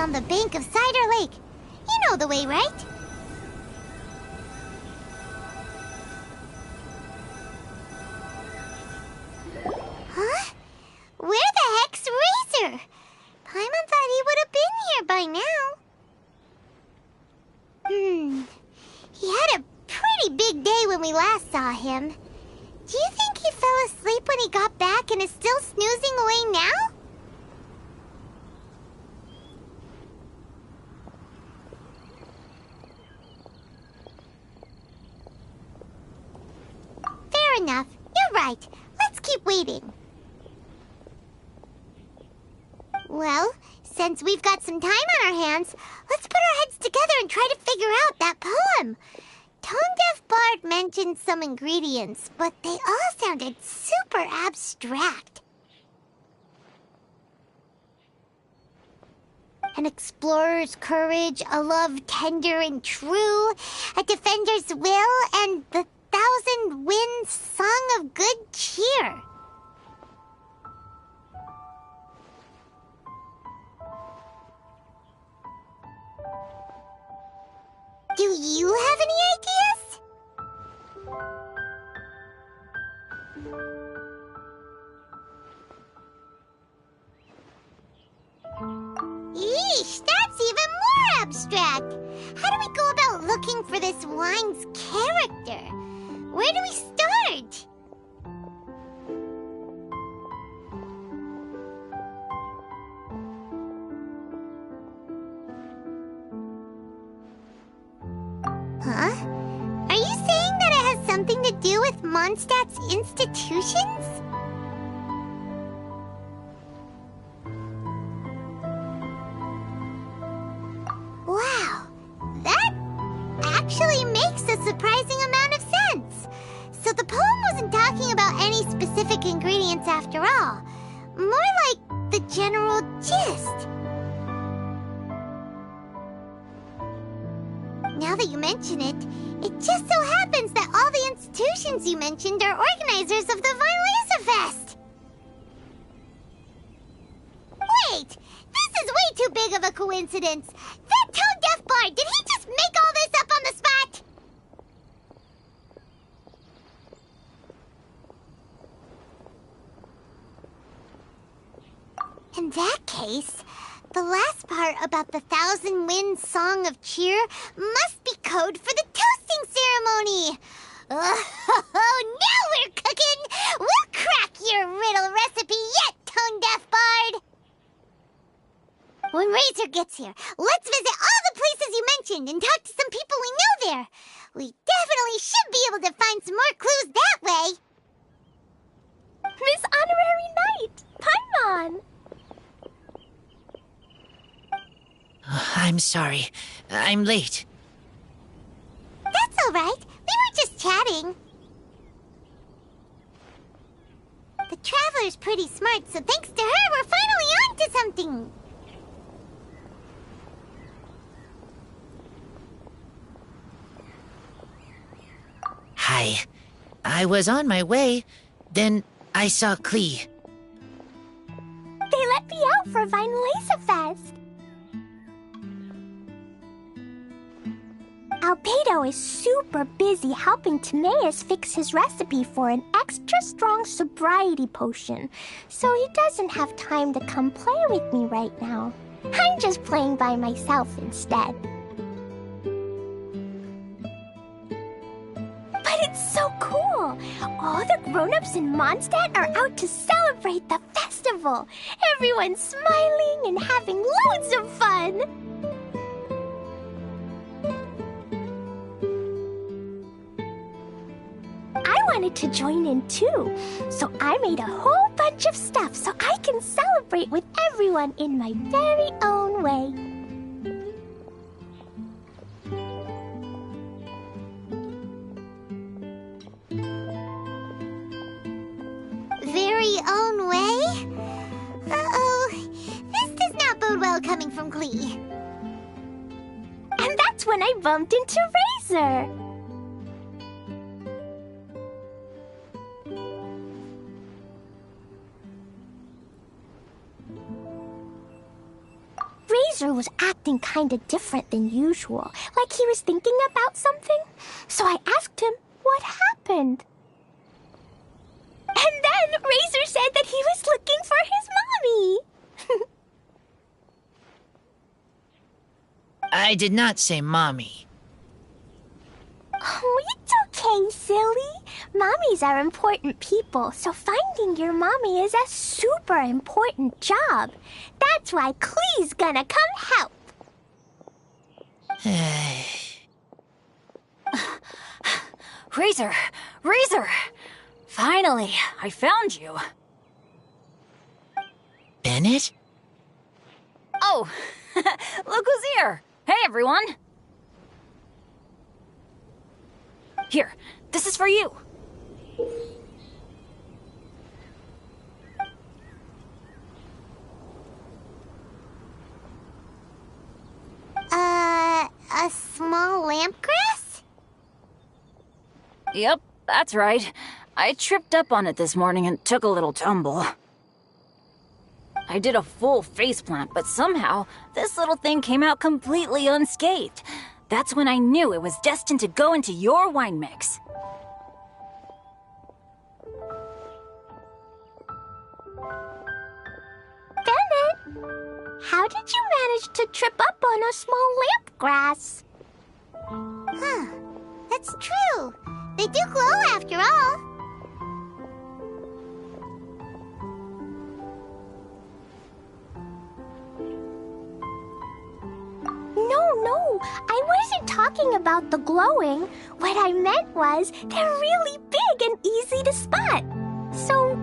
On the bank of Cider Lake. You know the way, right? Huh? Where the heck's Razor? Paimon thought he would have been here by now. He had a pretty big day when we last saw him. Do you think he fell asleep when he got back and is still snoozing away now? Enough. You're right. Let's keep waiting. Well, since we've got some time on our hands, let's put our heads together and try to figure out that poem. Tone-Deaf Bard mentioned some ingredients, but they all sounded super abstract. An explorer's courage, a love tender and true, a defender's will, and the 1,000 winds song of good cheer. Do you have any ideas? Eesh, that's even more abstract. How do we go about looking for this wine's character? Where do we start? Huh? Are you saying that it has something to do with Mondstadt's institutions? Wow, that actually makes a surprising amount of sense. So the poem wasn't talking about any specific ingredients after all. More like the general gist. Now that you mention it, it just so happens that all the institutions you mentioned are organizers of the Vine Laser Fest. Wait, this is way too big of a coincidence. That Tone-Deaf Bard, did he just make all this up on the spot? In that case, the last part about the 1,000 Winds Song of Cheer must be code for the toasting ceremony. Oh, now we're cooking! We'll crack your riddle recipe yet, Tone-Deaf Bard! When Razor gets here, let's visit all the places you mentioned and talk to some people we know there. We definitely should be able to find some more clues that way. Miss Honorary Knight, Paimon! I'm sorry. I'm late. That's all right. We were just chatting. The Traveler's pretty smart, so thanks to her, we're finally on to something. Hi. I was on my way. Then I saw Klee. They let me out for Vine Laser Fest. Albedo is super busy helping Timaeus fix his recipe for an extra strong sobriety potion, so he doesn't have time to come play with me right now. I'm just playing by myself instead. But It's so cool! All the grown-ups in Mondstadt are out to celebrate the festival! Everyone's smiling and having loads of fun! I wanted to join in too, so I made a whole bunch of stuff so I can celebrate with everyone in my very own way. Very own way? Uh-oh. This does not bode well coming from Klee. And that's when I bumped into Razor. Razor was acting kinda different than usual, like he was thinking about something. So I asked him what happened. And then Razor said that he was looking for his mommy. I did not say mommy. Oh, it's okay, silly. Mommies are important people, so finding your mommy is a super important job. That's why Klee's gonna come help. Razor! Razor! Finally, I found you. Bennett? Oh, look who's here. Hey, everyone. Here, this is for you. A small lampgrass? Yep, that's right. I tripped up on it this morning and took a little tumble. I did a full faceplant, but somehow this little thing came out completely unscathed. That's when I knew it was destined to go into your wine mix. Bennett, how did you manage to trip up on a small lampgrass? Huh. That's true. They do glow after all. No, I wasn't talking about the glowing. What I meant was they're really big and easy to spot. So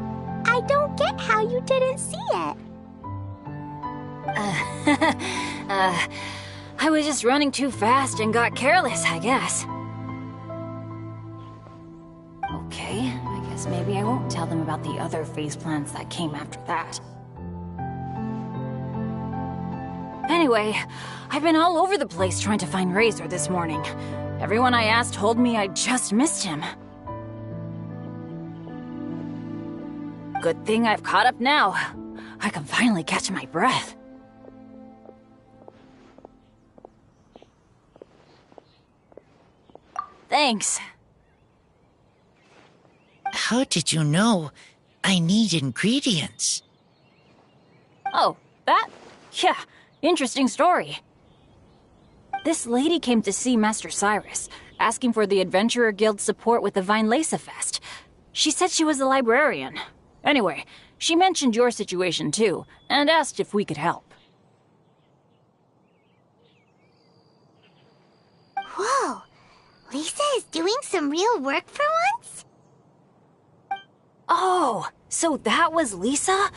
I don't get how you didn't see it. I was just running too fast and got careless, I guess. Okay, I guess maybe I won't tell them about the other faceplants that came after that. Anyway, I've been all over the place trying to find Razor this morning. Everyone I asked told me I just missed him. Good thing I've caught up now. I can finally catch my breath. Thanks. How did you know I need ingredients? Oh, that? Yeah, interesting story. This lady came to see Master Cyrus, asking for the Adventurer Guild's support with the Vine Lesa Fest. She said she was a librarian. Anyway, she mentioned your situation too, and asked if we could help. Whoa. Lisa is doing some real work for once? Oh, so that was Lisa?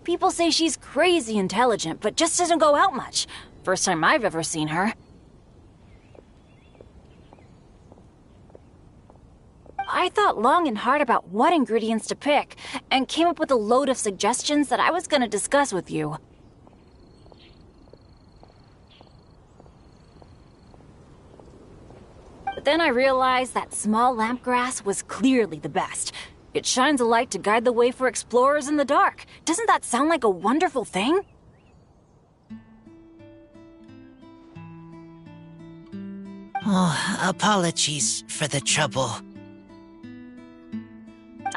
People say she's crazy intelligent, but just doesn't go out much. First time I've ever seen her. I thought long and hard about what ingredients to pick, and came up with a load of suggestions that I was gonna discuss with you. But then I realized that small lampgrass was clearly the best. It shines a light to guide the way for explorers in the dark. Doesn't that sound like a wonderful thing? Oh, apologies for the trouble.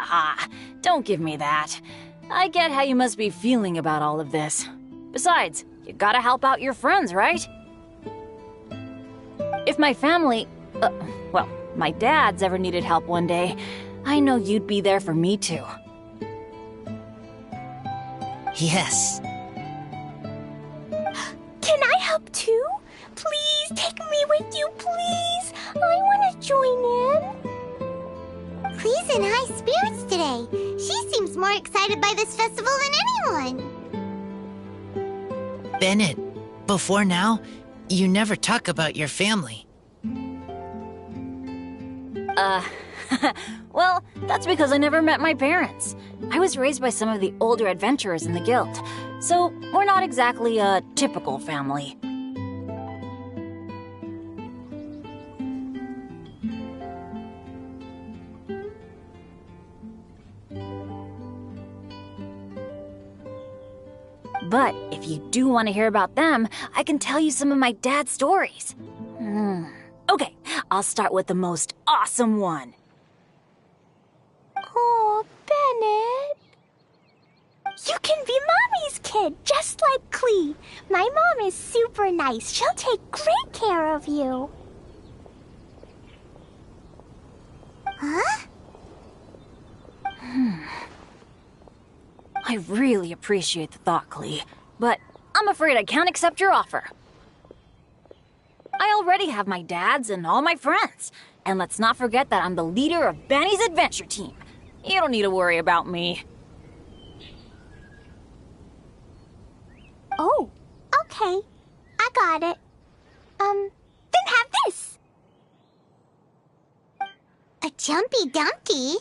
Ah, don't give me that. I get how you must be feeling about all of this. Besides, you gotta help out your friends, right? If my family... well, my dad's ever needed help one day, I know you'd be there for me too. Yes. Can I help too? Please take me with you, please. I want to join in. Clee's in high spirits today. She seems more excited by this festival than anyone. Bennett, before now, you never talk about your family. Well, that's because I never met my parents. I was raised by some of the older adventurers in the guild, so we're not exactly a typical family. But if you do want to hear about them, I can tell you some of my dad's stories. Okay, I'll start with the most awesome one. Oh, Bennett. You can be Mommy's kid, just like Clee. My mom is super nice. She'll take great care of you. Huh? I really appreciate the thought, Clee, but I'm afraid I can't accept your offer. I already have my dad's and all my friends. And let's not forget that I'm the leader of Benny's adventure team. You don't need to worry about me. Oh, okay. I got it. Then have this. A Jumpy Dumpty?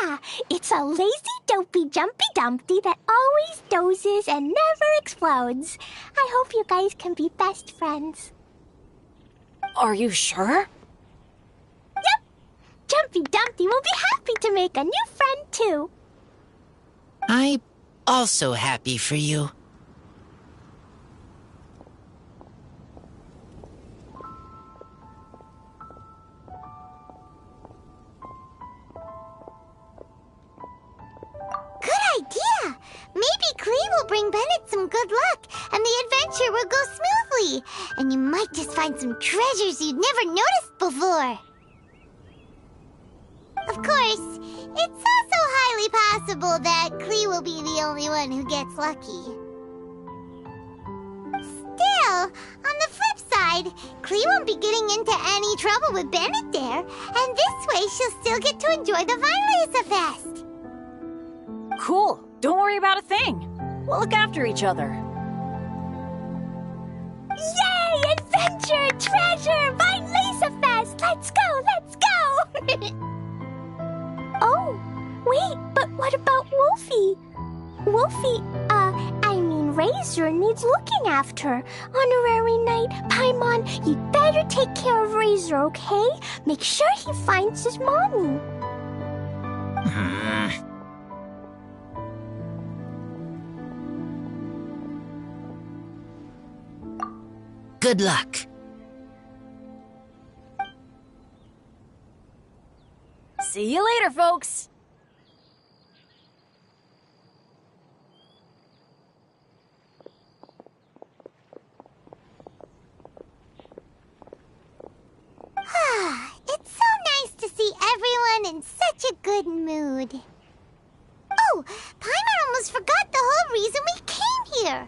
Yeah, it's a lazy, dopey, jumpy dumpty that always dozes and never explodes. I hope you guys can be best friends. Are you sure? Yep, Jumpy Dumpty will be happy to make a new friend too. I'm also happy for you. Idea! Maybe Clee will bring Bennett some good luck, and the adventure will go smoothly. And you might just find some treasures you'd never noticed before. Of course, it's also highly possible that Clee will be the only one who gets lucky. Still, on the flip side, Clee won't be getting into any trouble with Bennett there, and this way she'll still get to enjoy the Vine Fest. Cool. Don't worry about a thing. We'll look after each other. Yay! Adventure! Treasure! Vine Fest! Let's go! Let's go! Oh, wait, but what about Wolfie? Wolfie, Razor needs looking after. Honorary Knight, Paimon, you'd better take care of Razor, okay? Make sure he finds his mommy. Good luck. See you later, folks. It's so nice to see everyone in such a good mood. Oh, Paimon almost forgot the whole reason we came here.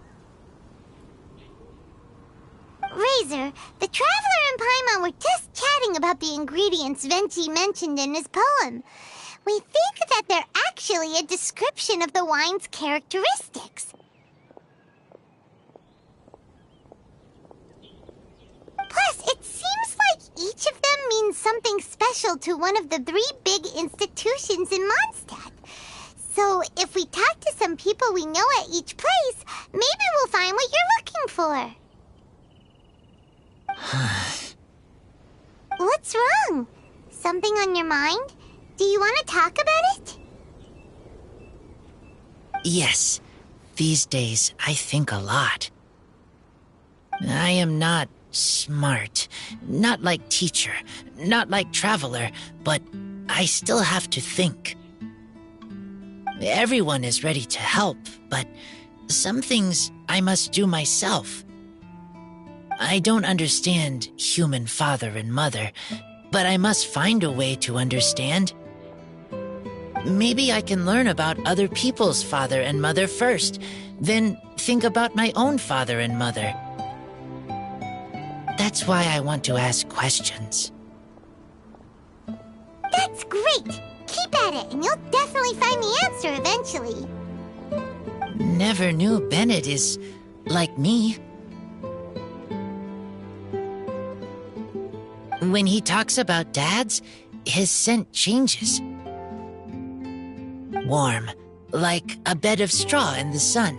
Razor, the Traveler and Paimon were just chatting about the ingredients Venti mentioned in his poem. We think that they're actually a description of the wine's characteristics. Plus, it seems like each of them means something special to one of the 3 big institutions in Mondstadt. So, if we talk to some people we know at each place, maybe we'll find what you're looking for. What's wrong? Something on your mind? Do you want to talk about it? Yes, these days I think a lot. I am not smart, not like teacher, not like traveler, but I still have to think. Everyone is ready to help, but some things I must do myself. I don't understand human father and mother, but I must find a way to understand. Maybe I can learn about other people's father and mother first, then think about my own father and mother. That's why I want to ask questions. That's great! Keep at it, and you'll definitely find the answer eventually. Never knew Bennett is like me. When he talks about dads, his scent changes. Warm, like a bed of straw in the sun.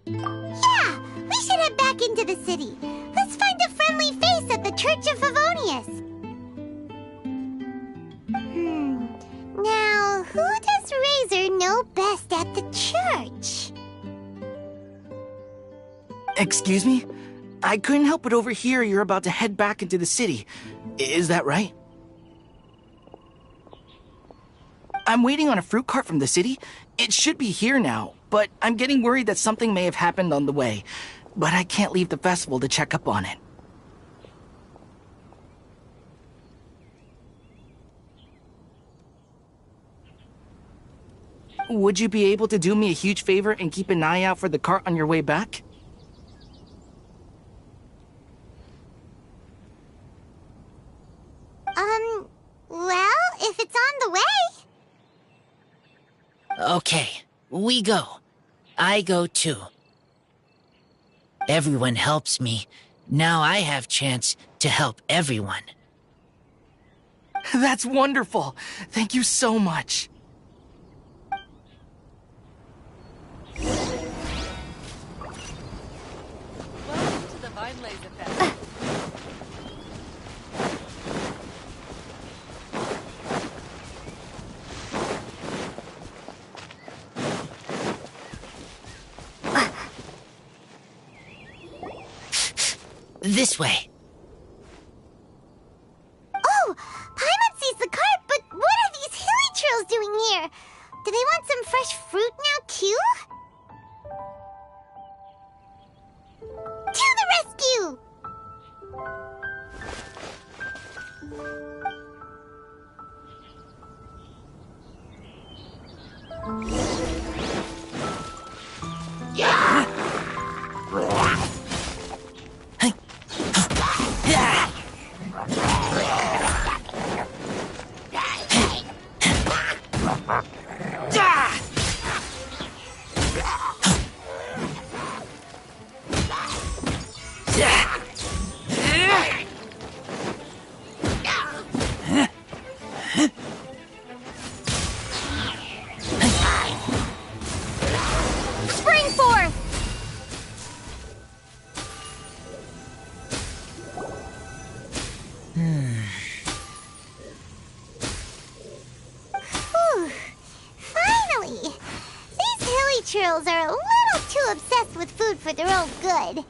Yeah! We should head back into the city. Let's find a friendly face at the Church of Favonius. Now, who does Razor know best at the church? Excuse me? I couldn't help but overhear you're about to head back into the city. Is that right? I'm waiting on a fruit cart from the city. It should be here now, but I'm getting worried that something may have happened on the way. But I can't leave the festival to check up on it. Would you be able to do me a huge favor and keep an eye out for the cart on your way back? Well, if it's on the way. Okay, we go. I go too. Everyone helps me. Now I have chance to help everyone. That's wonderful. Thank you so much. Welcome to the Vine Laser Fest. This way. Oh! Paimon sees the cart, but what are these hilly trails doing here? Do they want some fresh fruit now, too? To the rescue! Spring forth! Whew. Finally! These hilly trails are a little too obsessed with food for their own good.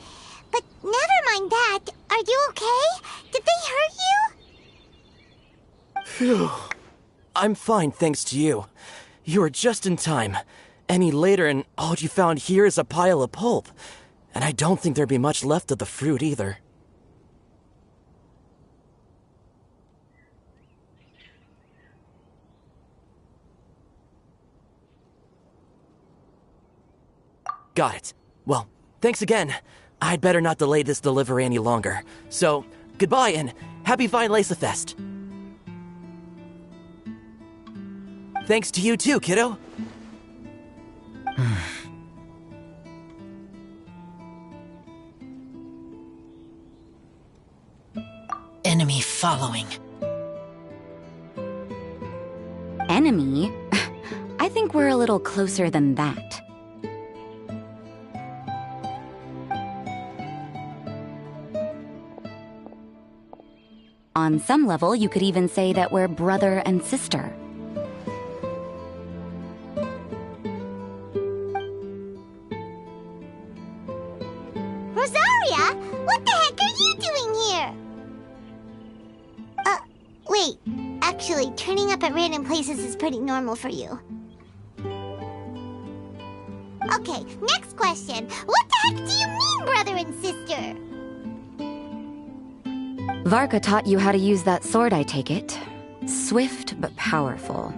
But never mind that. Are you okay? Did they hurt you? Phew. I'm fine, thanks to you. You were just in time. Any later and all you found here is a pile of pulp. And I don't think there'd be much left of the fruit either. Got it. Well, thanks again. I'd better not delay this delivery any longer. So, goodbye and happy Vine Laser Fest. Thanks to you too, kiddo. Enemy following. Enemy? I think we're a little closer than that. On some level, you could even say that we're brother and sister. Rosaria, what the heck are you doing here? Wait. Actually, turning up at random places is pretty normal for you. Okay, Okay, next question. What the heck do you mean, brother and sister? Varka taught you how to use that sword, I take it. Swift but powerful.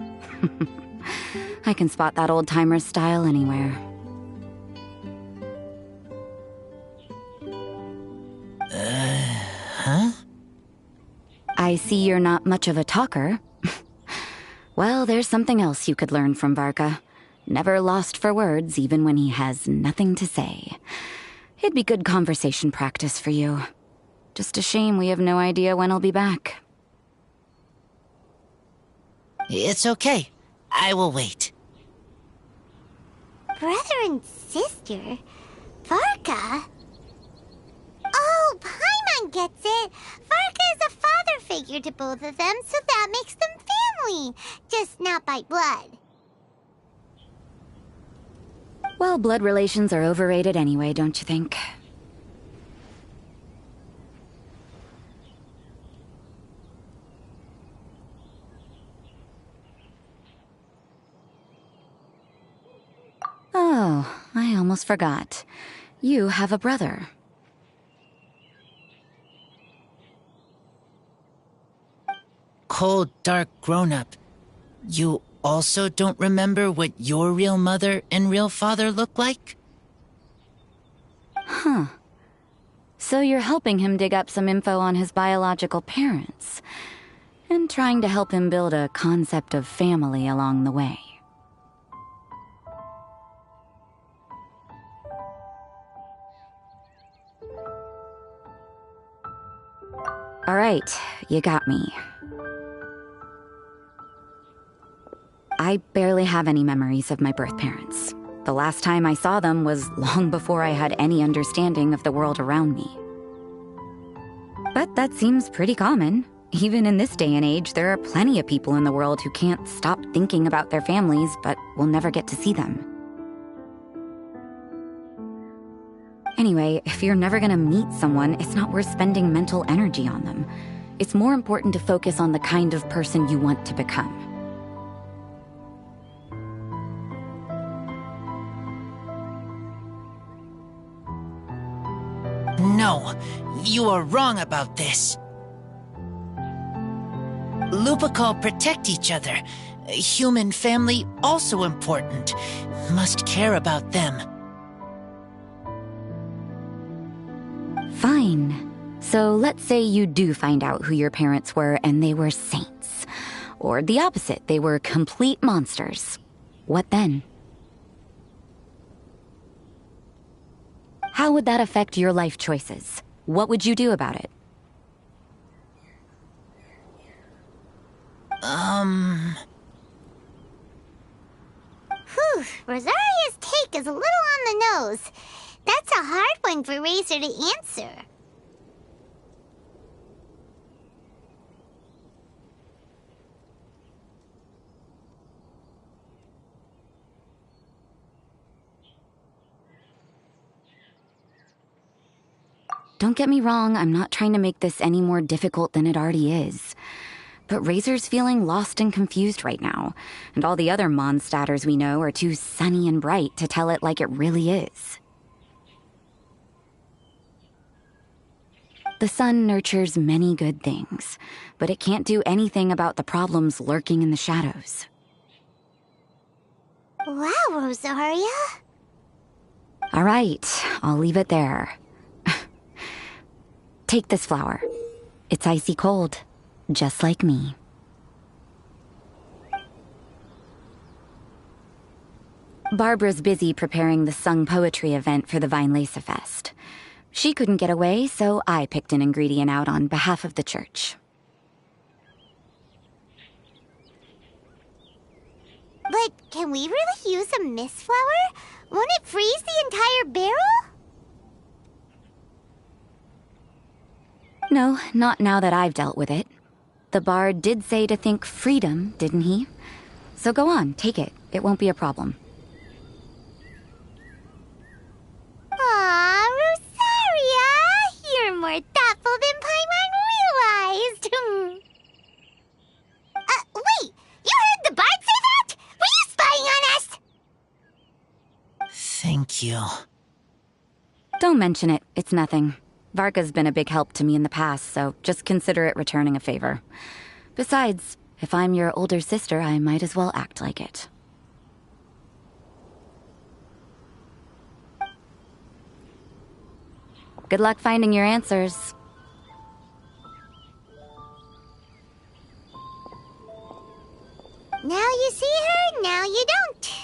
I can spot that old-timer's style anywhere. Huh? I see you're not much of a talker. Well, there's something else you could learn from Varka. Never lost for words, even when he has nothing to say. It'd be good conversation practice for you. Just a shame we have no idea when he'll be back. It's okay. I will wait. Brother and sister? Varka? Oh, Paimon gets it. Varka is a father figure to both of them, so that makes them family. Just not by blood. Well, blood relations are overrated anyway, don't you think? Oh, I almost forgot. You have a brother. Cold, dark grown-up. You also don't remember what your real mother and real father look like? Huh. So you're helping him dig up some info on his biological parents, and trying to help him build a concept of family along the way. All right, you got me. I barely have any memories of my birth parents. The last time I saw them was long before I had any understanding of the world around me. But that seems pretty common. Even in this day and age, there are plenty of people in the world who can't stop thinking about their families, but will never get to see them. Anyway, if you're never gonna meet someone, it's not worth spending mental energy on them. It's more important to focus on the kind of person you want to become. No, you are wrong about this. Lupical protect each other. Human family also important. Must care about them. Fine. So let's say you do find out who your parents were and they were saints. Or the opposite, they were complete monsters. What then? How would that affect your life choices? What would you do about it? Whew, Rosaria's take is a little on the nose. That's a hard one for Razor to answer. Don't get me wrong, I'm not trying to make this any more difficult than it already is. But Razor's feeling lost and confused right now, and all the other Mondstadters we know are too sunny and bright to tell it like it really is. The sun nurtures many good things, but it can't do anything about the problems lurking in the shadows. Wow, Rosaria. All right, I'll leave it there. Take this flower. It's icy cold, just like me. Barbara's busy preparing the sung poetry event for the Weinlese Fest. She couldn't get away, so I picked an ingredient out on behalf of the church. But can we really use a mist flower? Won't it freeze the entire barrel? No, not now that I've dealt with it. The bard did say to think freedom, didn't he? So go on, take it. It won't be a problem. Aw, Rosaria! You're more thoughtful than Paimon realized. Wait! You heard the bard say that? Were you spying on us? mention it. It's nothing. Varka's been a big help to me in the past, so just consider it returning a favor. Besides, if I'm your older sister, I might as well act like it. Good luck finding your answers. Now you see her, now you don't.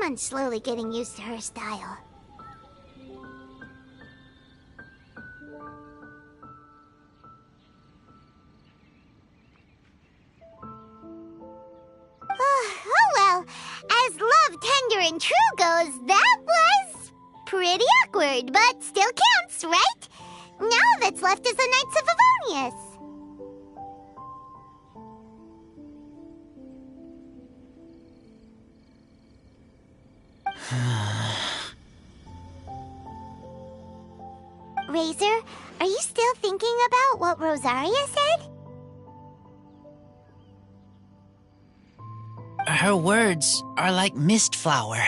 I'm slowly getting used to her style. Oh well, as love tender and true goes, that was pretty awkward, but still counts, right? Now all that's left is the Knights of Avonius. Razor, are you still thinking about what Rosaria said? Her words are like mist flower.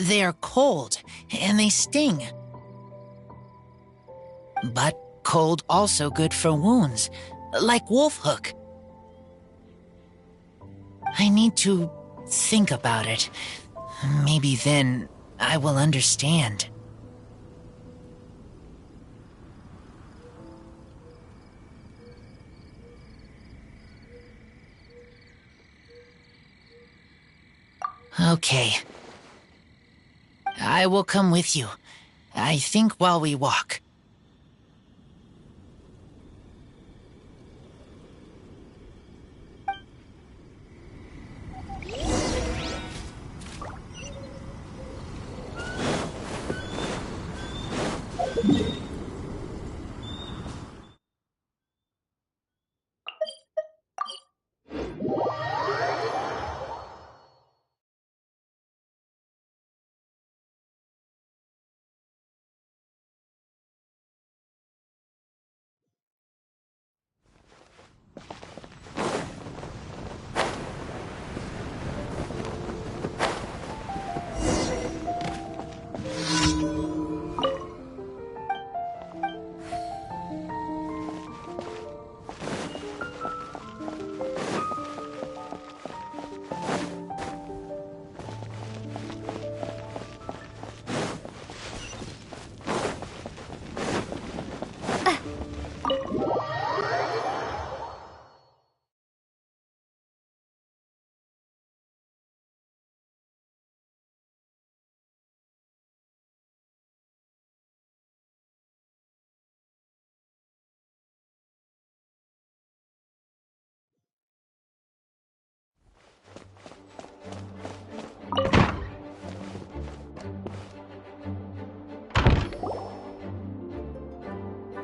They are cold, and they sting. But cold also good for wounds, like Wolfhook. I need to think about it. Maybe then I will understand. Okay. I will come with you. I think while we walk.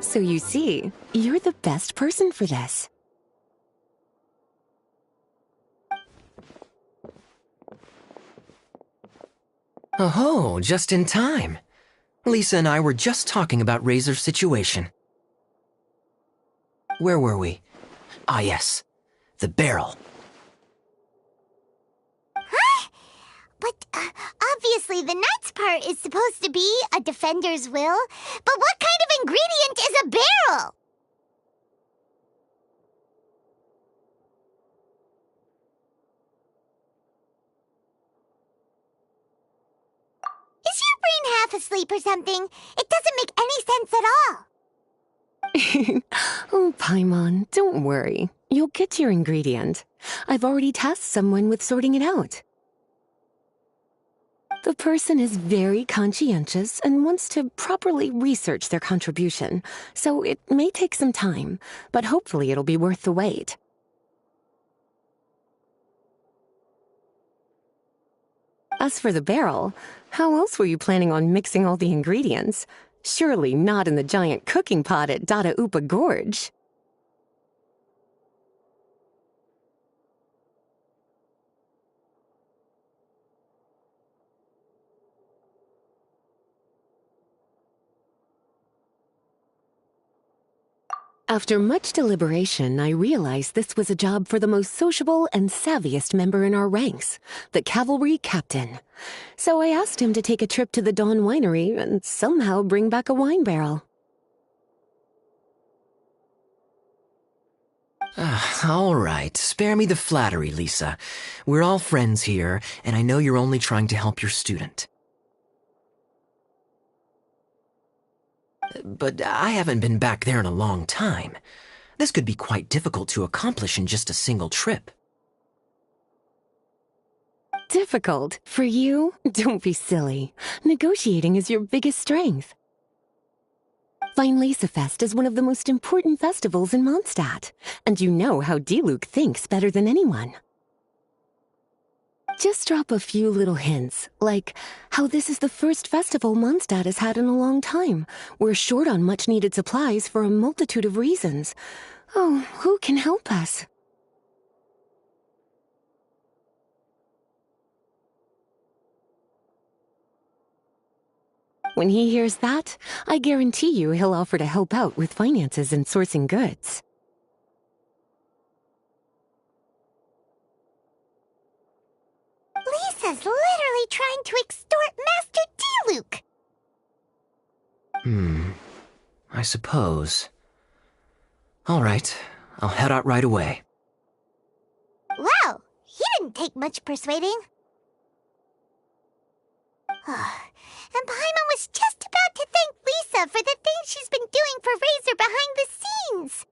So you see, you're the best person for this. Oh, just in time. Lisa and I were just talking about Razor's situation. Where were we? Ah, yes. The barrel. Huh? But obviously the Knights part is supposed to be a defender's will. But what kind of ingredient is a barrel? Is your brain half asleep or something? It doesn't make any sense at all. Oh, Paimon, don't worry. You'll get your ingredient. I've already tasked someone with sorting it out. The person is very conscientious and wants to properly research their contribution, so it may take some time, but hopefully it'll be worth the wait. As for the barrel, how else were you planning on mixing all the ingredients? Surely not in the giant cooking pot at Dada Upa Gorge. After much deliberation, I realized this was a job for the most sociable and savviest member in our ranks, the cavalry captain. So I asked him to take a trip to the Dawn Winery and somehow bring back a wine barrel. All right, spare me the flattery, Lisa. We're all friends here, and I know you're only trying to help your student. But I haven't been back there in a long time. This could be quite difficult to accomplish in just a single trip. Difficult? For you? Don't be silly. Negotiating is your biggest strength. Fest is one of the most important festivals in Mondstadt, and you know how Diluc thinks better than anyone. Just drop a few little hints, like how this is the first festival Mondstadt has had in a long time. We're short on much-needed supplies for a multitude of reasons. Oh, who can help us? When he hears that, I guarantee you he'll offer to help out with finances and sourcing goods. Lisa's literally trying to extort Master Diluc. I suppose. All right, I'll head out right away. Wow, he didn't take much persuading. And Paimon was just about to thank Lisa for the things she's been doing for Razor behind the scenes.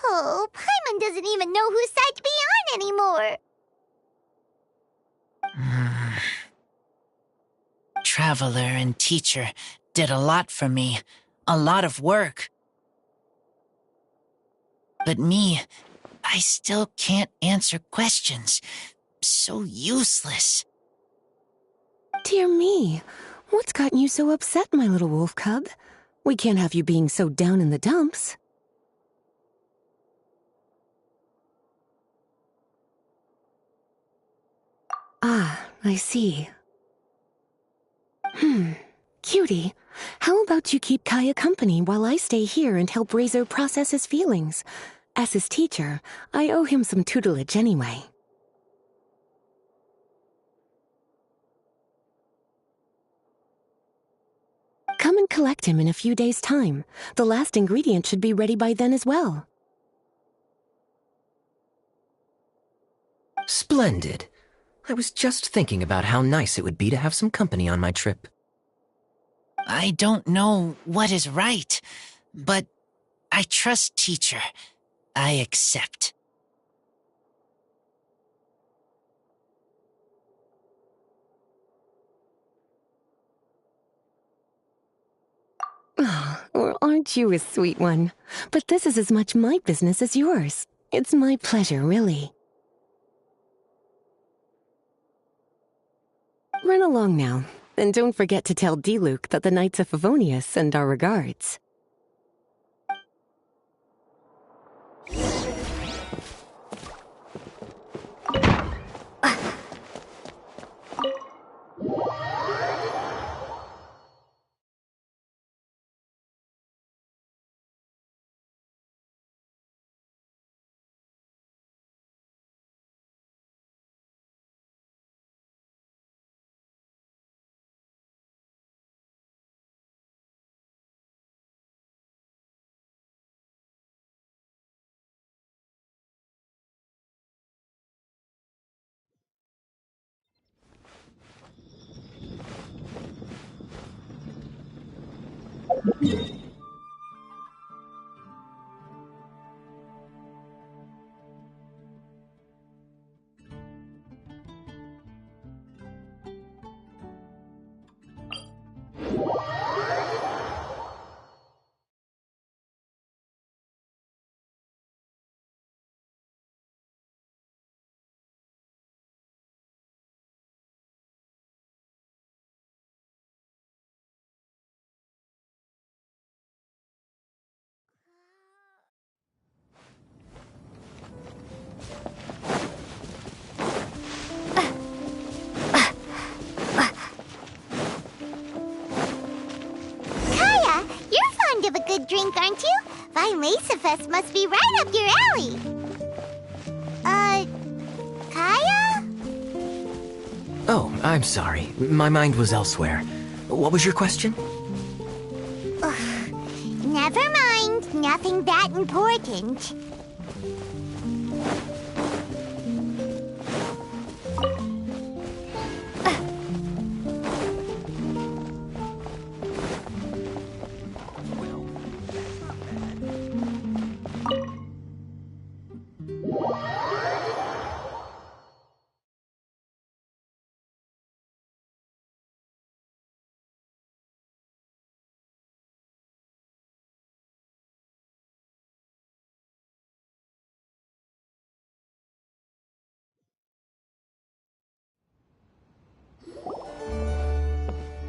Oh, Paimon doesn't even know whose side to be on anymore. Traveler and teacher did a lot for me. A lot of work. But me, I still can't answer questions. So useless. Dear me, what's gotten you so upset, my little wolf cub? We can't have you being so down in the dumps. Ah, I see. Cutie, how about you keep Kaya company while I stay here and help Razor process his feelings? As his teacher, I owe him some tutelage anyway. Come and collect him in a few days' time. The last ingredient should be ready by then as well. Splendid. I was just thinking about how nice it would be to have some company on my trip. I don't know what is right, but I trust teacher. I accept. Or aren't you a sweet one? But this is as much my business as yours. It's my pleasure, really. Run along now, and don't forget to tell Diluc that the Knights of Favonius send our regards. of drink, aren't you? Vinelasafest must be right up your alley. Kaya? Oh, I'm sorry. My mind was elsewhere. What was your question? Never mind. Nothing that important.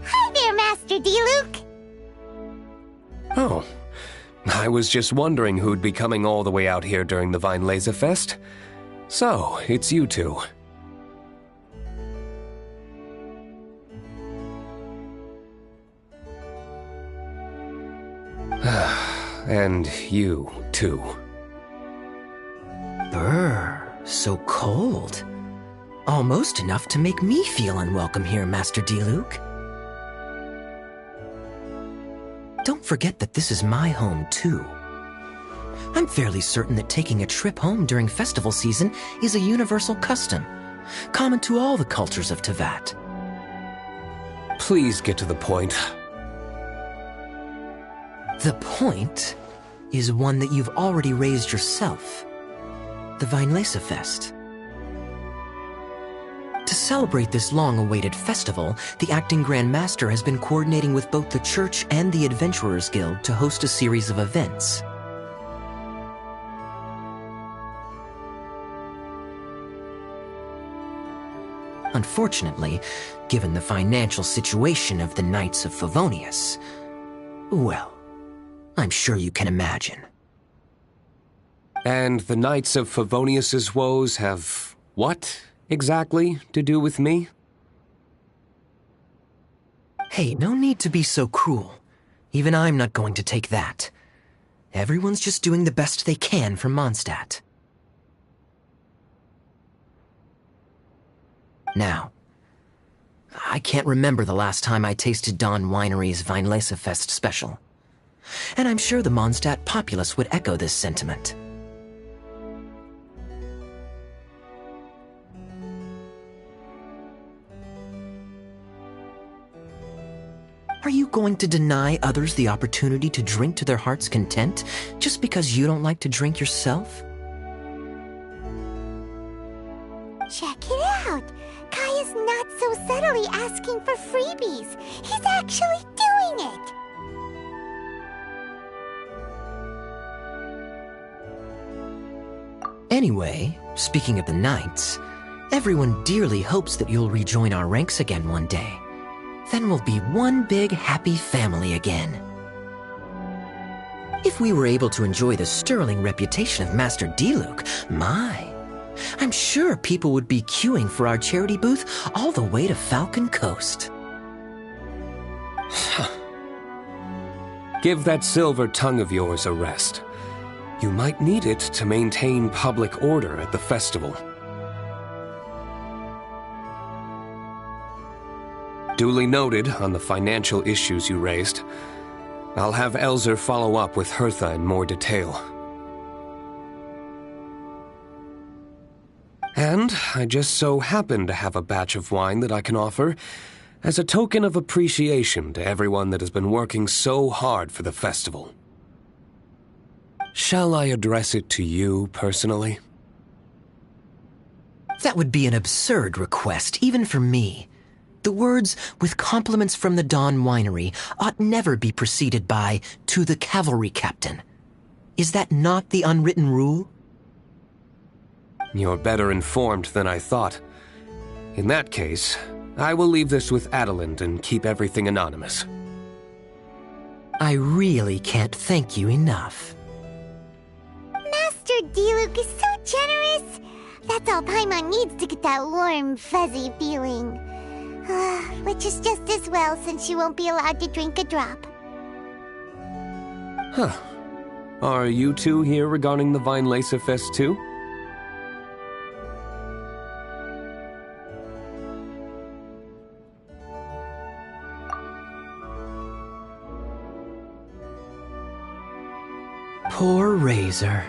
Hi there, Master D-Luke. Oh, I was just wondering who'd be coming all the way out here during the Vinelasafest. So, it's you two. And you, too. Brr, so cold. Almost enough to make me feel unwelcome here, Master D-Luke. Don't forget that this is my home, too. I'm fairly certain that taking a trip home during festival season is a universal custom, common to all the cultures of Teyvat. Please get to the point. The point is one that you've already raised yourself. The Vinelasafest. To celebrate this long-awaited festival, the Acting Grand Master has been coordinating with both the Church and the Adventurers Guild to host a series of events. Unfortunately, given the financial situation of the Knights of Favonius, well, I'm sure you can imagine. And the Knights of Favonius's woes have what exactly to do with me? Hey, no need to be so cruel. Even I'm not going to take that. Everyone's just doing the best they can for Mondstadt. Now, I can't remember the last time I tasted Dawn Winery's Vinelasafest special. And I'm sure the Mondstadt populace would echo this sentiment. Are you going to deny others the opportunity to drink to their heart's content just because you don't like to drink yourself? Check it out. Kaya's not so subtly asking for freebies. He's actually doing it. Anyway, speaking of the Knights, everyone dearly hopes that you'll rejoin our ranks again one day. Then we'll be one big happy family again. If we were able to enjoy the sterling reputation of Master D-Luke, my, I'm sure people would be queuing for our charity booth all the way to Falcon Coast. Give that silver tongue of yours a rest. You might need it to maintain public order at the festival. Duly noted on the financial issues you raised. I'll have Elzer follow up with Hertha in more detail. And I just so happen to have a batch of wine that I can offer as a token of appreciation to everyone that has been working so hard for the festival. Shall I address it to you personally? That would be an absurd request, even for me. The words, with compliments from the Dawn Winery, ought never be preceded by, to the cavalry captain. Is that not the unwritten rule? You're better informed than I thought. In that case, I will leave this with Adelind and keep everything anonymous. I really can't thank you enough. Master D-Luke is so generous. That's all Paimon needs to get that warm, fuzzy feeling. Which is just as well since she won't be allowed to drink a drop. Huh. Are you two here regarding the Vine Laser Fest too? Poor Razor.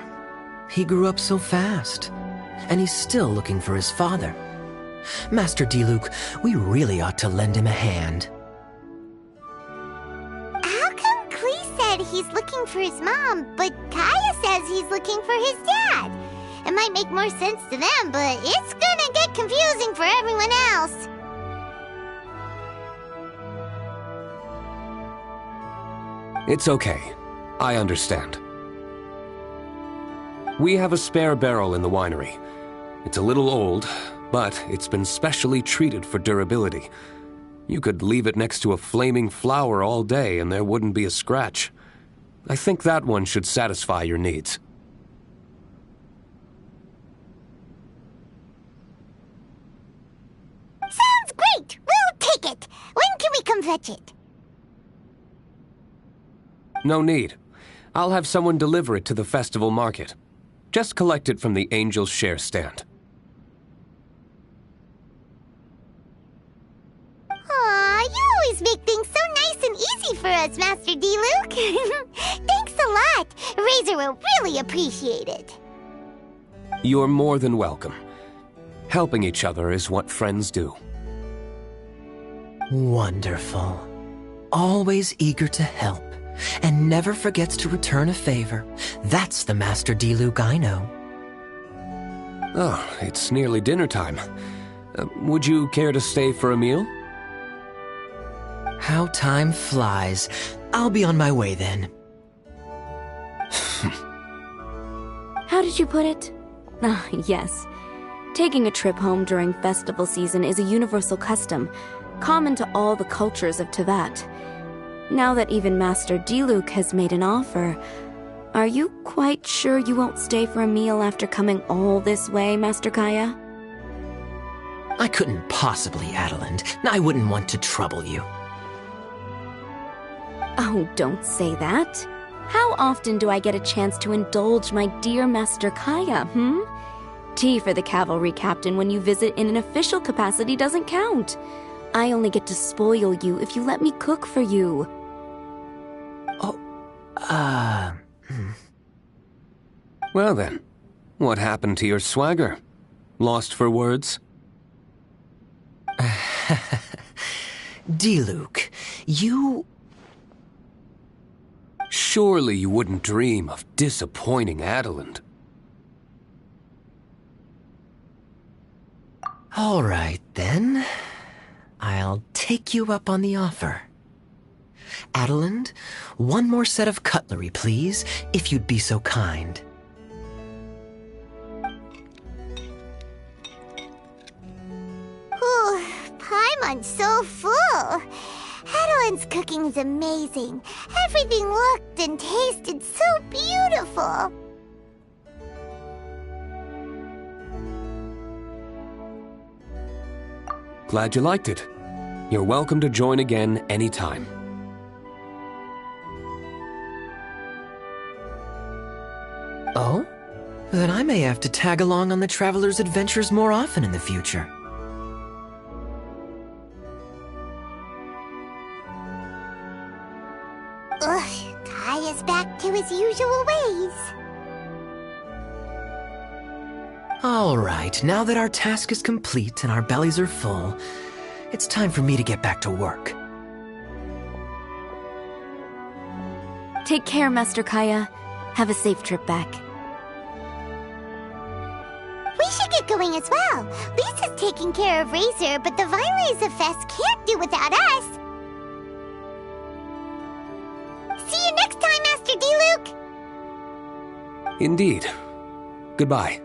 He grew up so fast, and he's still looking for his father. Master Diluc, we really ought to lend him a hand. How come Klee said he's looking for his mom, but Kaya says he's looking for his dad? It might make more sense to them, but it's gonna get confusing for everyone else. It's okay. I understand. We have a spare barrel in the winery. It's a little old, but it's been specially treated for durability. You could leave it next to a flaming flower all day and there wouldn't be a scratch. I think that one should satisfy your needs. Sounds great! We'll take it! When can we come fetch it? No need. I'll have someone deliver it to the festival market. Just collect it from the Angel's Share stand. Aw, you always make things so nice and easy for us, Master Diluc. Thanks a lot. Razor will really appreciate it. You're more than welcome. Helping each other is what friends do. Wonderful. Always eager to help, and never forgets to return a favor. That's the Master Diluc I know. Oh, it's nearly dinner time. Would you care to stay for a meal? How time flies. I'll be on my way then. How did you put it? Ah, yes. Taking a trip home during festival season is a universal custom, common to all the cultures of Teyvat. Now that even Master Diluc has made an offer, are you quite sure you won't stay for a meal after coming all this way, Master Kaya? I couldn't possibly, Adeland. I wouldn't want to trouble you. Oh, don't say that. How often do I get a chance to indulge my dear Master Kaya, Tea for the cavalry captain when you visit in an official capacity doesn't count. I only get to spoil you if you let me cook for you. Well then, what happened to your swagger? Lost for words? Diluc, you... Surely you wouldn't dream of disappointing Adeland. All right, then. I'll take you up on the offer. Adeland, one more set of cutlery, please, if you'd be so kind. Ooh, Paimon's so full. Adeland's cooking is amazing. Everything looked and tasted so beautiful. Glad you liked it. You're welcome to join again anytime. Oh? Then I may have to tag along on the Traveler's adventures more often in the future. Ugh, Kaya's back to his usual ways. All right, now that our task is complete and our bellies are full, it's time for me to get back to work. Take care, Master Kaya. Have a safe trip back. We should get going as well. Lisa's taking care of Razor, but the Vine Fest can't do without us. See you next time, Master Diluc! Indeed. Goodbye.